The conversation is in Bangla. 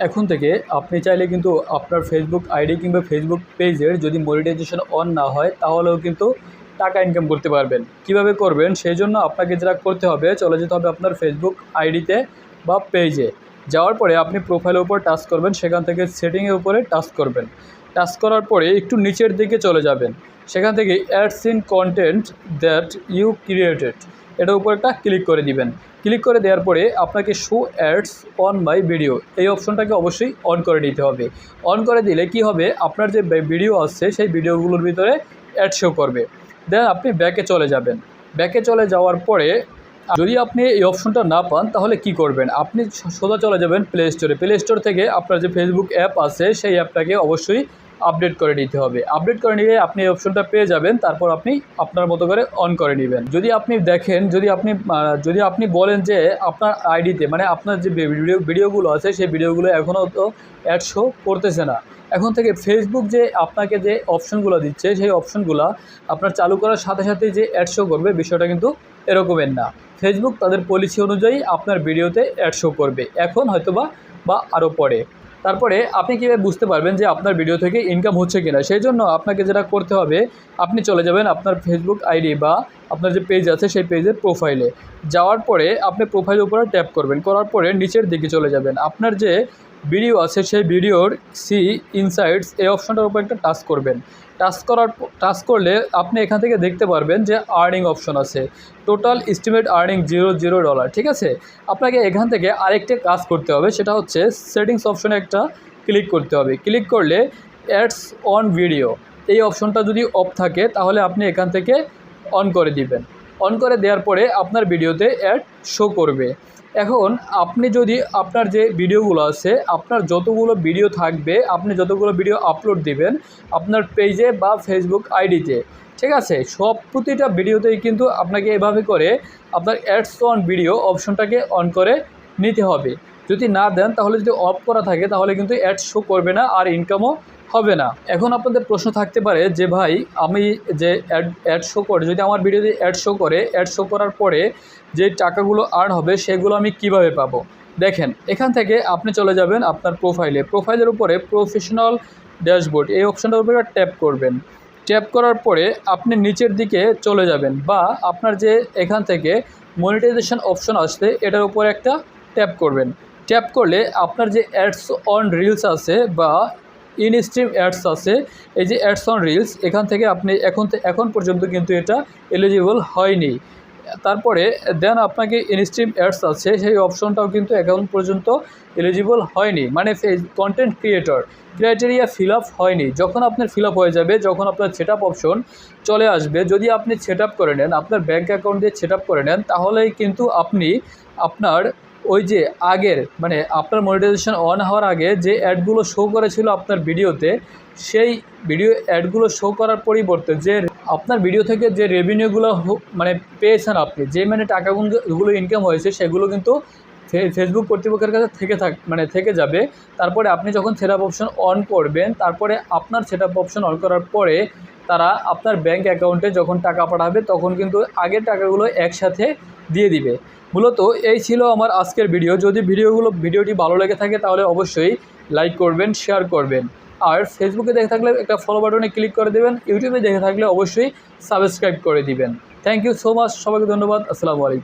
এখন থেকে আপনি চাইলে কিন্তু আপনার ফেসবুক আইডি কিংবা ফেসবুক পেজের যদি মনিটাইজেশন অন না হয় তাহলেও কিন্তু টাকা ইনকাম করতে পারবেন। কিভাবে করবেন সেই জন্য আপনাকে যেটা করতে হবে, চলে যেতে হবে আপনার ফেসবুক আইডিতে বা পেজে। যাওয়ার পরে আপনি প্রোফাইলের উপর টাচ করবেন, সেখান থেকে সেটিংয়ের উপরে টাচ করবেন। টাচ করার পরে একটু নিচের দিকে চলে যাবেন, সেখান থেকে ads in content that you created এটার উপর একটা ক্লিক করে দিবেন। ক্লিক করে দেওয়ার পরে আপনাকে show ads on my video এই অপশনটাকে অবশ্যই অন করে নিতে হবে। অন করে দিলে কি হবে, আপনার যে ভিডিও আসছে সেই ভিডিওগুলোর ভিতরে অ্যাড শো করবে। দেন আপনি ব্যাকে চলে যাবেন। ব্যাকে চলে যাওয়ার পরে যদি আপনি এই অপশনটা না পান তাহলে কি করবেন, আপনি সোজা চলে যাবেন প্লে স্টোরে। প্লে স্টোর থেকে আপনার যে ফেসবুক অ্যাপ আছে সেই অ্যাপটাকে অবশ্যই আপডেট করে নিতে হবে। আপডেট করে নিলে আপনি এই অপশনটা পেয়ে যাবেন, তারপর আপনি আপনার মতো করে অন করে নেবেন। যদি আপনি দেখেন, যদি আপনি বলেন যে আপনার আইডিতে মানে আপনার যে ভিডিওগুলো আছে সেই ভিডিওগুলো এখনও তো অ্যাড শো করতেছে না, এখন থেকে ফেসবুক যে আপনাকে যে অপশনগুলো দিচ্ছে সেই অপশনগুলো আপনার চালু করার সাথে সাথেই যে অ্যাড শো করবে, বিষয়টা কিন্তু এরকমের না। ফেসবুক তাদের পলিসি অনুযায়ী আপনার ভিডিওতে অ্যাড শো করবে, এখন হয়তোবা বা আরও পরে। তারপরে আপনি কীভাবে বুঝতে পারবেন যে আপনার ভিডিও থেকে ইনকাম হচ্ছে কিনা, সেই জন্য আপনাকে যেটা করতে হবে, আপনি চলে যাবেন আপনার ফেসবুক আইডি বা আপনার যে পেজ আছে সেই পেজের প্রোফাইলে। যাওয়ার পরে আপনি প্রোফাইলের উপরে ট্যাপ করবেন, করার পরে নিচের দিকে চলে যাবেন। আপনার যে ভিডিও আছে সেই ভিডিওর সি ইনসাইটস এই অপশনটার উপর একটা টাচ করবেন। টাচ করলে আপনি এখান থেকে দেখতে পারবেন যে আর্নিং অপশন আছে, টোটাল এস্টিমেট আর্নিং $0, ঠিক আছে। আপনাকে এখান থেকে আরেকটা কাজ করতে হবে, সেটা হচ্ছে সেটিংস অপশনে একটা ক্লিক করতে হবে। ক্লিক করলে অ্যাডস অন ভিডিও এই অপশনটা যদি অফ থাকে তাহলে আপনি এখান থেকে অন করে দিবেন। অন করে দেওয়ার পরে আপনার ভিডিওতে অ্যাড শো করবে। এখন আপনি যদি আপনার যে ভিডিওগুলো আছে, আপনার যতগুলো ভিডিও থাকবে, আপনি যতগুলো ভিডিও আপলোড দিবেন আপনার পেজে বা ফেসবুক আইডিতে, ঠিক আছে, প্রতিটা ভিডিওতেই কিন্তু আপনাকে এভাবে করে আপনার অ্যাডস অন ভিডিও অপশনটাকে অন করে নিতে হবে। যদি না দেন তাহলে, যদি অফ করা থাকে তাহলে কিন্তু অ্যাড শো করবে না আর ইনকামও হবে না। এখন আপনাদের প্রশ্ন থাকতে পারে যে ভাই, আমি যে অ্যাড শো করে, যদি আমার ভিডিওতে অ্যাড শো করে, অ্যাড শো করার পরে যে টাকাগুলো আর্ন হবে সেগুলো আমি কিভাবে পাবো। দেখেন, এখান থেকে আপনি চলে যাবেন আপনার প্রোফাইলের উপরে প্রফেশনাল ড্যাশবোর্ড এই অপশনটার উপরে ট্যাপ করবেন। ট্যাপ করার পরে আপনি নিচের দিকে চলে যাবেন, বা আপনার যে এখান থেকে মনিটাইজেশন অপশন আসছে এটার উপরে একটা ট্যাপ করবেন। ট্যাপ করলে আপনার যে অ্যাডস অন রিলস আছে বা ইন স্ট্রিম অ্যাডস আছে, এই যে অ্যাডস অন রিলস, এখান থেকে আপনি এখন পর্যন্ত কিন্তু এটা এলিজিবল হয়নি। তারপরে দেন আপনাকে ইন স্ট্রিম অ্যাডস আছে সেই অপশনটাও কিন্তু এখন পর্যন্ত এলিজিবল হয়নি, মানে কন্টেন্ট ক্রাইটেরিয়া ফিল আপ হয়নি। যখন আপনার ফিল আপ হয়ে যাবে, যখন আপনার সেট আপ অপশন চলে আসবে, যদি আপনি সেট আপ করে নেন, আপনার ব্যাঙ্ক অ্যাকাউন্ট দিয়ে সেট আপ করে নেন, তাহলেই কিন্তু আপনি আপনার ওই যে আগের, মানে আপনার মনিটাইজেশন অন হওয়ার আগে যে অ্যাডগুলো শো করেছিল আপনার ভিডিওতে, সেই ভিডিও অ্যাডগুলো শো করার পরিবর্তে যে আপনার ভিডিও থেকে যে রেভিনিউগুলো মানে পেয়েছেন আপনি, যে মানে টাকাগুলো ইনকাম হয়েছে, সেগুলো কিন্তু ফেসবুক কর্তৃপক্ষের কাছে থেকে যাবে। তারপরে আপনি যখন সেট আপ অপশন অন করবেন, তারপরে আপনার সেট আপ অপশন অন করার পরে তারা আপনার ব্যাঙ্ক অ্যাকাউন্টে যখন টাকা পাঠাবে তখন কিন্তু আগের টাকাগুলো একসাথে দিয়ে দিবে। মূলত এই ছিল আমার আজকের ভিডিও। যদি ভিডিওটি ভালো লেগে থাকে তাহলে অবশ্যই লাইক করবেন, শেয়ার করবেন, আর ফেসবুকে দেখে থাকলে একটা ফলো বাটনে ক্লিক করে দেবেন, ইউটিউবে দেখে থাকলে অবশ্যই সাবস্ক্রাইব করে দিবেন। থ্যাংক ইউ সো মাচ, সবাইকে ধন্যবাদ। আসসালামু আলাইকুম।